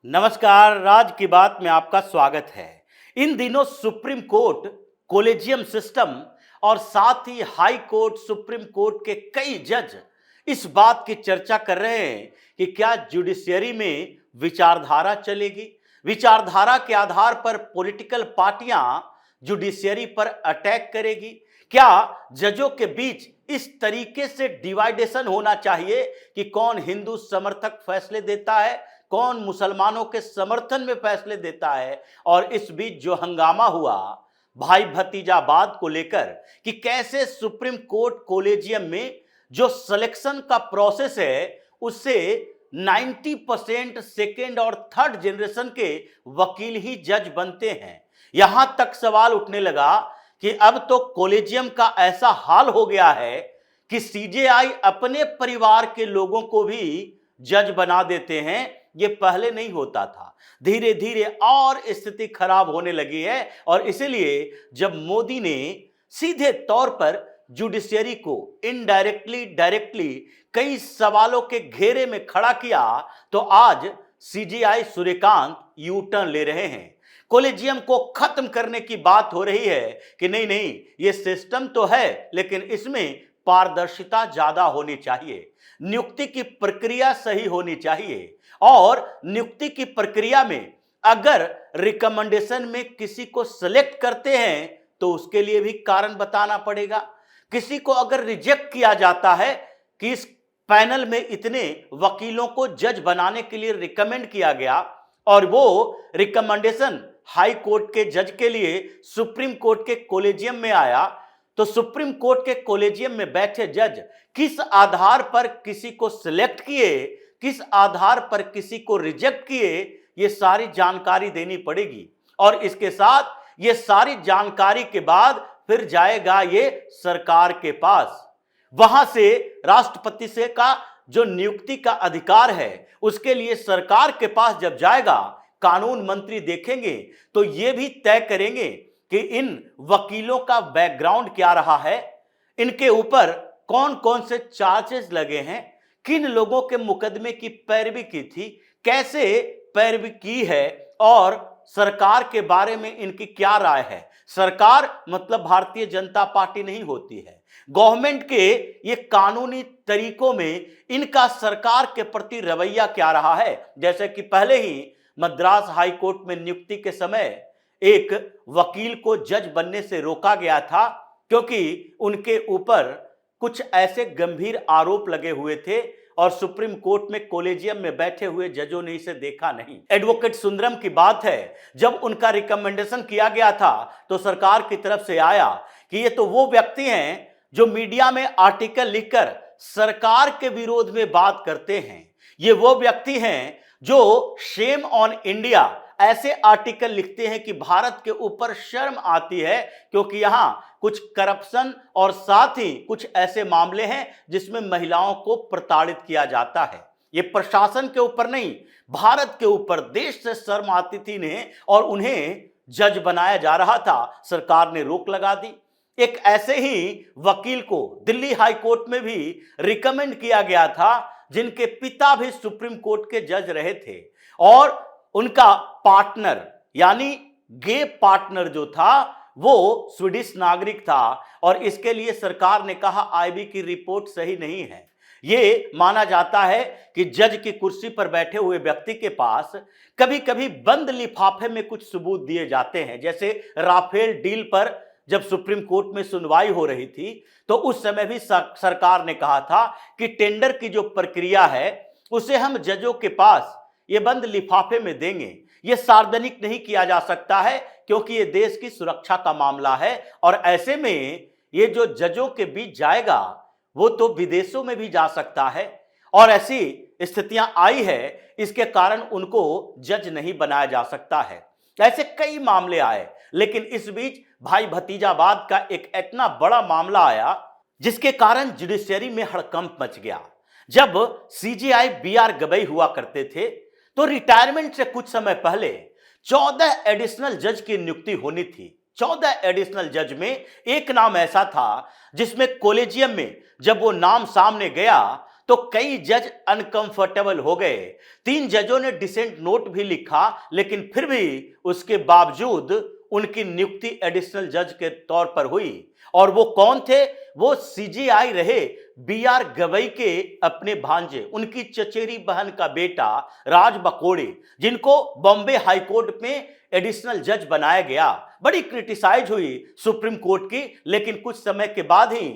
नमस्कार, राज की बात में आपका स्वागत है। इन दिनों सुप्रीम कोर्ट, कोलेजियम सिस्टम और साथ ही हाई कोर्ट, सुप्रीम कोर्ट के कई जज इस बात की चर्चा कर रहे हैं कि क्या जुडिशियरी में विचारधारा चलेगी। विचारधारा के आधार पर पॉलिटिकल पार्टियां जुडिशियरी पर अटैक करेगी। क्या जजों के बीच इस तरीके से डिवाइडेशन होना चाहिए कि कौन हिंदू समर्थक फैसले देता है, कौन मुसलमानों के समर्थन में फैसले देता है। और इस बीच जो हंगामा हुआ भाई भतीजावाद को लेकर कि कैसे सुप्रीम कोर्ट कोलेजियम में जो सिलेक्शन का प्रोसेस है उससे 90% सेकेंड और थर्ड जनरेशन के वकील ही जज बनते हैं। यहां तक सवाल उठने लगा कि अब तो कोलेजियम का ऐसा हाल हो गया है कि सीजेआई अपने परिवार के लोगों को भी जज बना देते हैं। ये पहले नहीं होता था। धीरे धीरे और स्थिति खराब होने लगी है और इसीलिए जब मोदी ने सीधे तौर पर जुडिशियरी को इनडायरेक्टली डायरेक्टली कई सवालों के घेरे में खड़ा किया तो आज सीजेआई सूर्यकांत यू टर्न ले रहे हैं। कोलेजियम को खत्म करने की बात हो रही है कि नहीं नहीं, ये सिस्टम तो है लेकिन इसमें पारदर्शिता ज्यादा होनी चाहिए, नियुक्ति की प्रक्रिया सही होनी चाहिए और नियुक्ति की प्रक्रिया में अगर रिकमेंडेशन में किसी को सिलेक्ट करते हैं तो उसके लिए भी कारण बताना पड़ेगा। किसी को अगर रिजेक्ट किया जाता है कि इस पैनल में इतने वकीलों को जज बनाने के लिए रिकमेंड किया गया और वो रिकमेंडेशन हाई कोर्ट के जज के लिए सुप्रीम कोर्ट के कोलेजियम में आया, तो सुप्रीम कोर्ट के कोलेजियम में बैठे जज किस आधार पर किसी को सिलेक्ट किए, किस आधार पर किसी को रिजेक्ट किए, ये सारी जानकारी देनी पड़ेगी। और इसके साथ ये सारी जानकारी के बाद फिर जाएगा ये सरकार के पास। वहां से राष्ट्रपति से का जो नियुक्ति का अधिकार है उसके लिए सरकार के पास जब जाएगा, कानून मंत्री देखेंगे तो ये भी तय करेंगे कि इन वकीलों का बैकग्राउंड क्या रहा है, इनके ऊपर कौन कौन से चार्जेस लगे हैं, किन लोगों के मुकदमे की पैरवी की थी, कैसे पैरवी की है और सरकार के बारे में इनकी क्या राय है। सरकार मतलब भारतीय जनता पार्टी नहीं होती है। गवर्नमेंट के ये कानूनी तरीकों में इनका सरकार के प्रति रवैया क्या रहा है। जैसे कि पहले ही मद्रास हाई कोर्ट में नियुक्ति के समय एक वकील को जज बनने से रोका गया था क्योंकि उनके ऊपर कुछ ऐसे गंभीर आरोप लगे हुए थे और सुप्रीम कोर्ट में कोलेजियम में बैठे हुए जजों ने इसे देखा नहीं। एडवोकेट सुंदरम की बात है, जब उनका रिकमेंडेशन किया गया था तो सरकार की तरफ से आया कि ये तो वो व्यक्ति हैं जो मीडिया में आर्टिकल लिखकर सरकार के विरोध में बात करते हैं। ये वो व्यक्ति हैं जो शेम ऑन इंडिया ऐसे आर्टिकल लिखते हैं कि भारत के ऊपर शर्म आती है क्योंकि यहां कुछ करप्शन और साथ ही कुछ ऐसे मामले हैं जिसमें महिलाओं को प्रताड़ित किया जाता है। ये प्रशासन के ऊपर नहीं, भारत के ऊपर देश से शर्म आती थी इन्हें और उन्हें जज बनाया जा रहा था। सरकार ने रोक लगा दी। एक ऐसे ही वकील को दिल्ली हाई कोर्ट में भी रिकमेंड किया गया था जिनके पिता भी सुप्रीम कोर्ट के जज रहे थे और उनका पार्टनर यानी गे पार्टनर जो था वो स्वीडिश नागरिक था और इसके लिए सरकार ने कहा आईबी की रिपोर्ट सही नहीं है। ये माना जाता है कि जज की कुर्सी पर बैठे हुए व्यक्ति के पास कभी कभी बंद लिफाफे में कुछ सबूत दिए जाते हैं। जैसे राफेल डील पर जब सुप्रीम कोर्ट में सुनवाई हो रही थी तो उस समय भी सरकार ने कहा था कि टेंडर की जो प्रक्रिया है उसे हम जजों के पास ये बंद लिफाफे में देंगे, ये सार्वजनिक नहीं किया जा सकता है क्योंकि ये देश की सुरक्षा का मामला है। और ऐसे में ये जो जजों के बीच जाएगा वो तो विदेशों में भी जा सकता है और ऐसी स्थितियां आई है, इसके कारण उनको जज नहीं बनाया जा सकता है। ऐसे कई मामले आए, लेकिन इस बीच भाई भतीजावाद का एक इतना बड़ा मामला आया जिसके कारण जुडिशियरी में हड़कंप मच गया। जब सीजेआई बीआर गवई हुआ करते थे तो रिटायरमेंट से कुछ समय पहले 14 एडिशनल जज की नियुक्ति होनी थी। 14 एडिशनल जज में एक नाम ऐसा था जिसमें कोलेजियम में जब वो नाम सामने गया तो कई जज अनकंफर्टेबल हो गए। 3 जजों ने डिसेंट नोट भी लिखा, लेकिन फिर भी उसके बावजूद उनकी नियुक्ति एडिशनल जज के तौर पर हुई। और वो कौन थे? वो सीजेआई रहे बीआर गवई के अपने भांजे, उनकी चचेरी बहन का बेटा राज बकोड़े, जिनको बॉम्बे हाईकोर्ट में एडिशनल जज बनाया गया। बड़ी क्रिटिसाइज हुई सुप्रीम कोर्ट की, लेकिन कुछ समय के बाद ही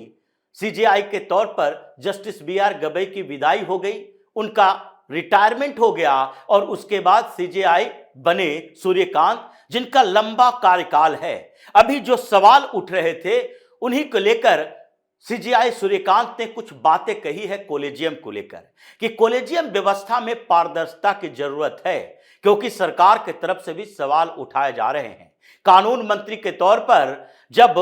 सीजेआई के तौर पर जस्टिस बीआर गवई की विदाई हो गई, उनका रिटायरमेंट हो गया और उसके बाद सीजेआई बने सूर्यकांत, जिनका लंबा कार्यकाल है। अभी जो सवाल उठ रहे थे उन्हीं को लेकर सीजेआई सूर्यकांत ने कुछ बातें कही है कॉलेजियम को लेकर, कि कॉलेजियम व्यवस्था में पारदर्शिता की जरूरत है, क्योंकि सरकार की तरफ से भी सवाल उठाए जा रहे हैं। कानून मंत्री के तौर पर जब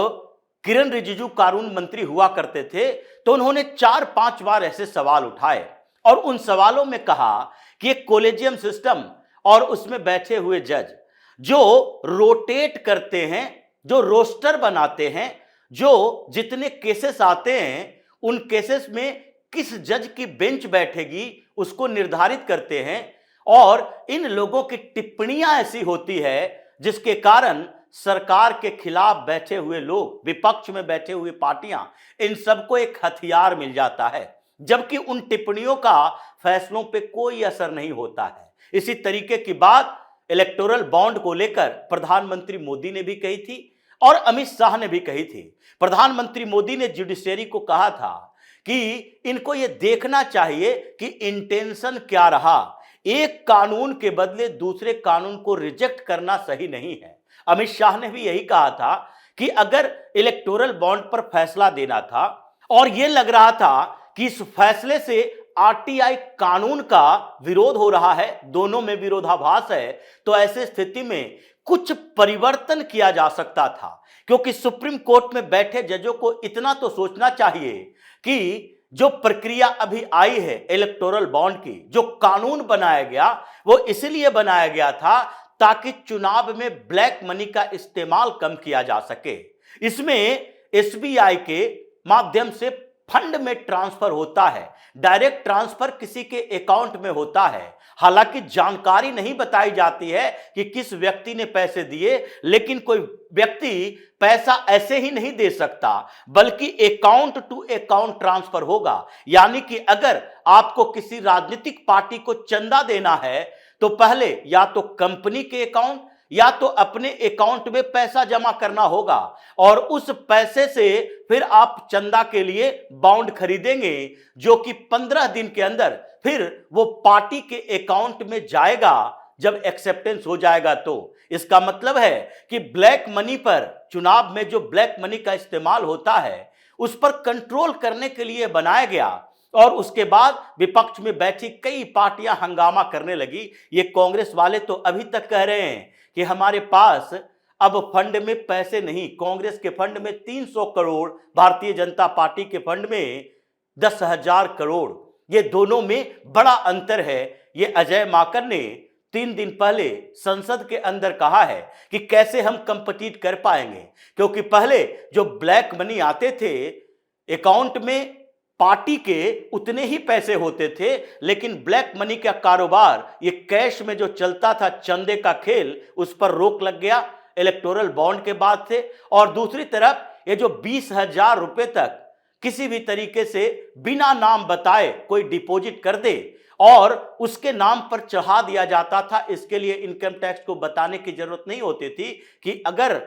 किरण रिजिजू कानून मंत्री हुआ करते थे तो उन्होंने 4-5 बार ऐसे सवाल उठाए और उन सवालों में कहा कि एक कॉलेजियम सिस्टम और उसमें बैठे हुए जज जो रोटेट करते हैं, जो रोस्टर बनाते हैं, जो जितने केसेस आते हैं उन केसेस में किस जज की बेंच बैठेगी उसको निर्धारित करते हैं, और इन लोगों की टिप्पणियां ऐसी होती है जिसके कारण सरकार के खिलाफ बैठे हुए लोग, विपक्ष में बैठे हुए पार्टियां, इन सबको एक हथियार मिल जाता है, जबकि उन टिप्पणियों का फैसलों पे कोई असर नहीं होता है। इसी तरीके की बात इलेक्टोरल बॉन्ड को लेकर प्रधानमंत्री मोदी ने भी कही थी और अमित शाह ने भी कही थी। प्रधानमंत्री मोदी ने जुडिशरी को कहा था कि इनको यह देखना चाहिए कि इंटेंशन क्या रहा, एक कानून के बदले दूसरे कानून को रिजेक्ट करना सही नहीं है। अमित शाह ने भी यही कहा था कि अगर इलेक्टोरल बॉन्ड पर फैसला देना था और यह लग रहा था कि इस फैसले से आरटीआई कानून का विरोध हो रहा है, दोनों में विरोधाभास है, तो ऐसे स्थिति में कुछ परिवर्तन किया जा सकता था। क्योंकि सुप्रीम कोर्ट में बैठे जजों को इतना तो सोचना चाहिए कि जो प्रक्रिया अभी आई है इलेक्टोरल बॉन्ड की, जो कानून बनाया गया वो इसलिए बनाया गया था ताकि चुनाव में ब्लैक मनी का इस्तेमाल कम किया जा सके। इसमें एसबीआई के माध्यम से फंड में ट्रांसफर होता है, डायरेक्ट ट्रांसफर किसी के अकाउंट में होता है। हालांकि जानकारी नहीं बताई जाती है कि किस व्यक्ति ने पैसे दिए, लेकिन कोई व्यक्ति पैसा ऐसे ही नहीं दे सकता, बल्कि अकाउंट टू अकाउंट ट्रांसफर होगा। यानी कि अगर आपको किसी राजनीतिक पार्टी को चंदा देना है तो पहले या तो कंपनी के अकाउंट या तो अपने अकाउंट में पैसा जमा करना होगा, और उस पैसे से फिर आप चंदा के लिए बॉन्ड खरीदेंगे, जो कि 15 दिन के अंदर फिर वो पार्टी के अकाउंट में जाएगा जब एक्सेप्टेंस हो जाएगा। तो इसका मतलब है कि ब्लैक मनी पर, चुनाव में जो ब्लैक मनी का इस्तेमाल होता है उस पर कंट्रोल करने के लिए बनाया गया। और उसके बाद विपक्ष में बैठी कई पार्टियां हंगामा करने लगी। ये कांग्रेस वाले तो अभी तक कह रहे हैं कि हमारे पास अब फंड में पैसे नहीं। कांग्रेस के फंड में 300 करोड़, भारतीय जनता पार्टी के फंड में 10,000 करोड़, ये दोनों में बड़ा अंतर है। ये अजय माकन ने 3 दिन पहले संसद के अंदर कहा है कि कैसे हम कंपीट कर पाएंगे, क्योंकि पहले जो ब्लैक मनी आते थे अकाउंट में पार्टी के उतने ही पैसे होते थे, लेकिन ब्लैक मनी का कारोबार, ये कैश में जो चलता था, चंदे का खेल, उस पर रोक लग गया इलेक्टोरल बॉन्ड के बाद से। और दूसरी तरफ ये जो 20,000 रुपए तक किसी भी तरीके से बिना नाम बताए कोई डिपॉजिट कर दे और उसके नाम पर चढ़ा दिया जाता था, इसके लिए इनकम टैक्स को बताने की जरूरत नहीं होती थी कि अगर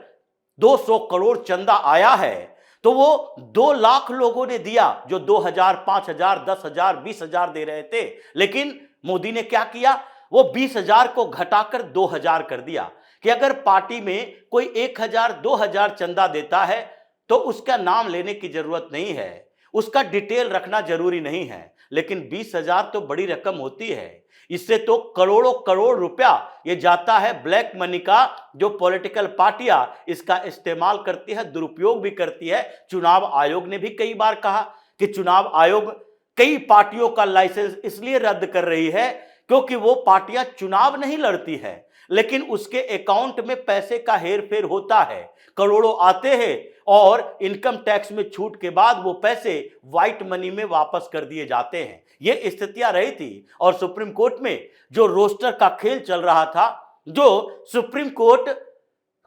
200 करोड़ चंदा आया है तो वो 2 लाख लोगों ने दिया जो 2,000, 5,000, 10,000, 20,000 दे रहे थे। लेकिन मोदी ने क्या किया, वो 20,000 को घटाकर 2,000 कर दिया कि अगर पार्टी में कोई 1,000, 2,000 चंदा देता है तो उसका नाम लेने की जरूरत नहीं है, उसका डिटेल रखना जरूरी नहीं है। लेकिन 20,000 तो बड़ी रकम होती है, इससे तो करोड़ों करोड़ रुपया ये जाता है ब्लैक मनी का, जो पॉलिटिकल पार्टियां इसका इस्तेमाल करती है, दुरुपयोग भी करती है। चुनाव आयोग ने भी कई बार कहा कि चुनाव आयोग कई पार्टियों का लाइसेंस इसलिए रद्द कर रही है क्योंकि वो पार्टियां चुनाव नहीं लड़ती है, लेकिन उसके अकाउंट में पैसे का हेर फेर होता है, करोड़ों आते हैं और इनकम टैक्स में छूट के बाद वो पैसे व्हाइट मनी में वापस कर दिए जाते हैं। ये स्थितियां रही थी और सुप्रीम कोर्ट में जो रोस्टर का खेल चल रहा था, जो सुप्रीम कोर्ट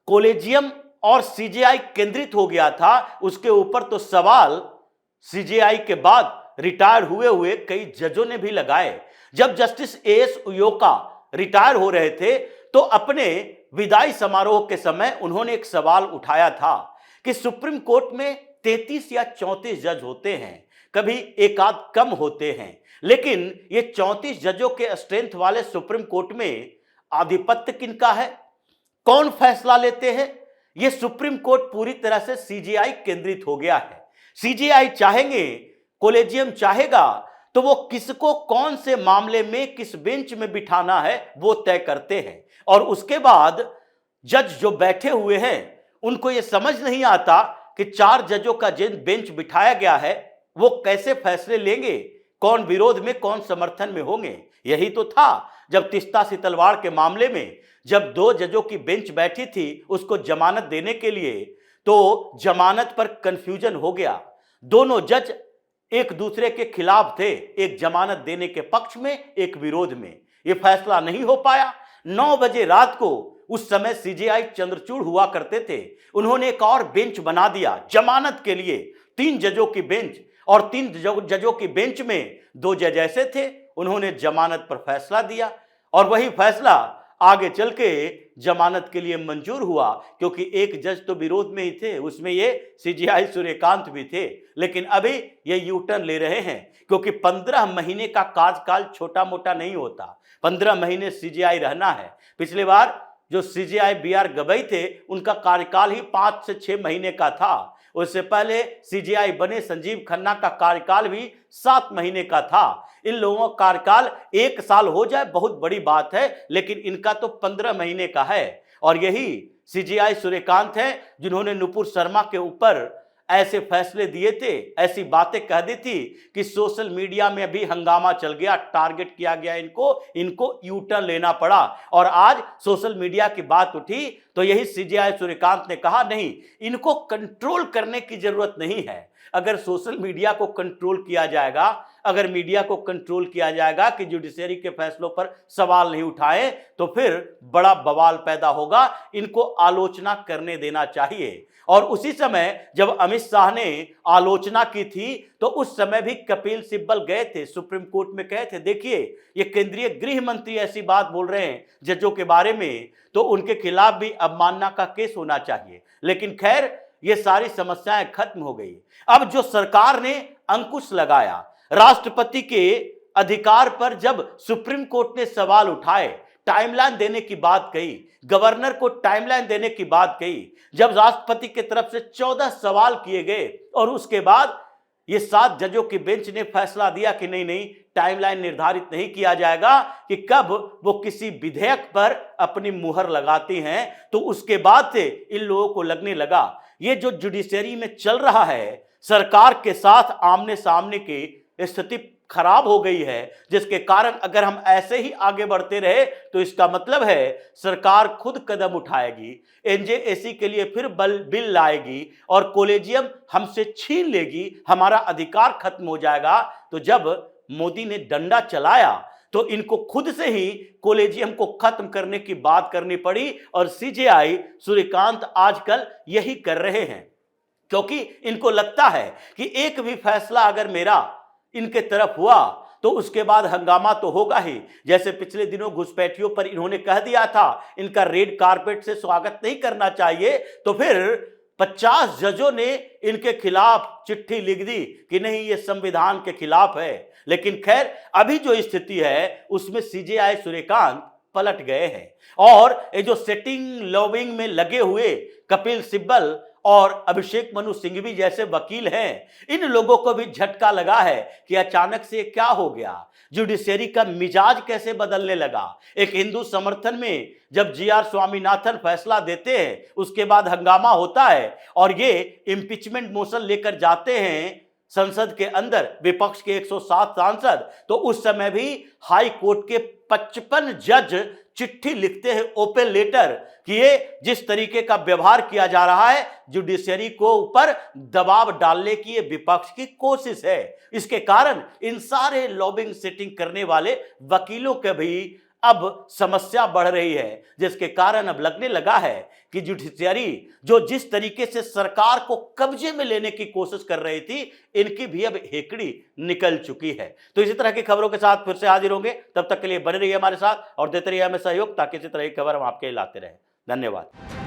कोलेजियम और सीजेआई केंद्रित हो गया था, उसके ऊपर तो सवाल सीजेआई के बाद रिटायर हुए कई जजों ने भी लगाए। जब जस्टिस एएस उयोका रिटायर हो रहे थे तो अपने विदाई समारोह के समय उन्होंने एक सवाल उठाया था कि सुप्रीम कोर्ट में 33 या 34 जज होते हैं, कभी एक आध कम होते हैं, लेकिन ये 34 जजों के स्ट्रेंथ वाले सुप्रीम कोर्ट में आधिपत्य किनका है, कौन फैसला लेते हैं? ये सुप्रीम कोर्ट पूरी तरह से सीजेआई केंद्रित हो गया है। सीजेआई चाहेंगे, कोलेजियम चाहेगा तो वो किसको कौन से मामले में किस बेंच में बिठाना है वो तय करते हैं। और उसके बाद जज जो बैठे हुए हैं उनको ये समझ नहीं आता कि 4 जजों का जिन बेंच बिठाया गया है वो कैसे फैसले लेंगे, कौन विरोध में कौन समर्थन में होंगे। यही तो था जब तीस्ता सितलवाड़ के मामले में जब 2 जजों की बेंच बैठी थी उसको जमानत देने के लिए, तो जमानत पर कंफ्यूजन हो गया। दोनों जज एक दूसरे के खिलाफ थे, एक जमानत देने के पक्ष में एक विरोध में। यह फैसला नहीं हो पाया। 9 बजे रात को, उस समय सीजेआई चंद्रचूड़ हुआ करते थे, उन्होंने एक और बेंच बना दिया जमानत के लिए, 3 जजों की बेंच, और 3 जजों की बेंच में 2 जज ऐसे थे, उन्होंने जमानत पर फैसला दिया और वही फैसला आगे चल के जमानत के लिए मंजूर हुआ, क्योंकि एक जज तो विरोध में ही थे, उसमें ये सीजेआई सूर्यकांत भी थे। लेकिन अभी ये यू टर्न ले रहे हैं, क्योंकि 15 महीने का कार्यकाल छोटा मोटा नहीं होता, 15 महीने सीजेआई रहना है। पिछली बार जो सीजेआई बीआर गवई थे उनका कार्यकाल ही 5 से 6 महीने का था। उससे पहले सीजेआई बने संजीव खन्ना का कार्यकाल भी 7 महीने का था। इन लोगों का कार्यकाल 1 साल हो जाए बहुत बड़ी बात है, लेकिन इनका तो 15 महीने का है। और यही सीजेआई सूर्यकांत हैं जिन्होंने नुपुर शर्मा के ऊपर ऐसे फैसले दिए थे, ऐसी बातें कह दी थी कि सोशल मीडिया में भी हंगामा चल गया, टारगेट किया गया, इनको यू टर्न लेना पड़ा। और आज सोशल मीडिया की बात उठी तो यही सीजेआई सूर्यकांत ने कहा नहीं, इनको कंट्रोल करने की जरूरत नहीं है। अगर सोशल मीडिया को कंट्रोल किया जाएगा, अगर मीडिया को कंट्रोल किया जाएगा कि जुडिशरी के फैसलों पर सवाल नहीं उठाए, तो फिर बड़ा बवाल पैदा होगा। इनको आलोचना करने देना चाहिए। और उसी समय जब अमित शाह ने आलोचना की थी तो उस समय भी कपिल सिब्बल गए थे सुप्रीम कोर्ट में, कहे थे देखिए ये केंद्रीय गृह मंत्री ऐसी बात बोल रहे हैं जजों के बारे में, तो उनके खिलाफ भी अवमानना का केस होना चाहिए। लेकिन खैर ये सारी समस्याएं खत्म हो गई। अब जो सरकार ने अंकुश लगाया राष्ट्रपति के अधिकार पर, जब सुप्रीम कोर्ट ने सवाल उठाए, टाइमलाइन देने की बात कही, गवर्नर को टाइमलाइन देने की बात कही, जब राष्ट्रपति की तरफ से 14 सवाल किए गए और उसके बाद ये 7 जजों की बेंच ने फैसला दिया कि नहीं, टाइमलाइन निर्धारित नहीं किया जाएगा कि कब वो किसी विधेयक पर अपनी मुहर लगाती हैं, तो उसके बाद से इन लोगों को लगने लगा ये जो जुडिशरी में चल रहा है, सरकार के साथ आमने सामने की स्थिति खराब हो गई है, जिसके कारण अगर हम ऐसे ही आगे बढ़ते रहे तो इसका मतलब है सरकार खुद कदम उठाएगी, एनजेएसी के लिए फिर बिल लाएगी और कोलेजियम हमसे छीन लेगी, हमारा अधिकार खत्म हो जाएगा। तो जब मोदी ने डंडा चलाया तो इनको खुद से ही कोलेजियम को खत्म करने की बात करनी पड़ी। और सीजेआई सूर्यकांत आजकल यही कर रहे हैं, क्योंकि इनको लगता है कि एक भी फैसला अगर मेरा इनके तरफ हुआ तो उसके बाद हंगामा तो होगा ही। जैसे पिछले दिनों घुसपैठियों पर इन्होंने कह दिया था इनका रेड कारपेट से स्वागत नहीं करना चाहिए, तो फिर 50 जजों ने इनके खिलाफ चिट्ठी लिख दी कि नहीं ये संविधान के खिलाफ है। लेकिन खैर अभी जो स्थिति है उसमें सीजेआई सूर्यकांत पलट गए हैं और ये जो सेटिंग लॉबिंग में लगे हुए कपिल सिब्बल और अभिषेक मनु सिंघवी जैसे वकील हैं, इन लोगों को भी झटका लगा है कि अचानक से क्या हो गया, जुडिशरी का मिजाज कैसे बदलने लगा। एक हिंदू समर्थन में जब जीआर स्वामीनाथन फैसला देते हैं उसके बाद हंगामा होता है और ये इंपीचमेंट मोशन लेकर जाते हैं संसद के अंदर, विपक्ष के 107 सांसद, तो उस समय भी हाई कोर्ट के 55 जज चिट्ठी लिखते हैं, ओपन लेटर, कि ये जिस तरीके का व्यवहार किया जा रहा है जुडिशरी को ऊपर दबाव डालने की ये विपक्ष की कोशिश है। इसके कारण इन सारे लॉबिंग सेटिंग करने वाले वकीलों के भी अब समस्या बढ़ रही है, जिसके कारण अब लगने लगा है कि जुडिशरी जो जिस तरीके से सरकार को कब्जे में लेने की कोशिश कर रही थी, इनकी भी अब हेकड़ी निकल चुकी है। तो इसी तरह की खबरों के साथ फिर से हाजिर होंगे, तब तक के लिए बने रहिए हमारे साथ और देते रहिए हमें सहयोग, ताकि इसी तरह की खबर हम आपके लिए लाते रहें। धन्यवाद।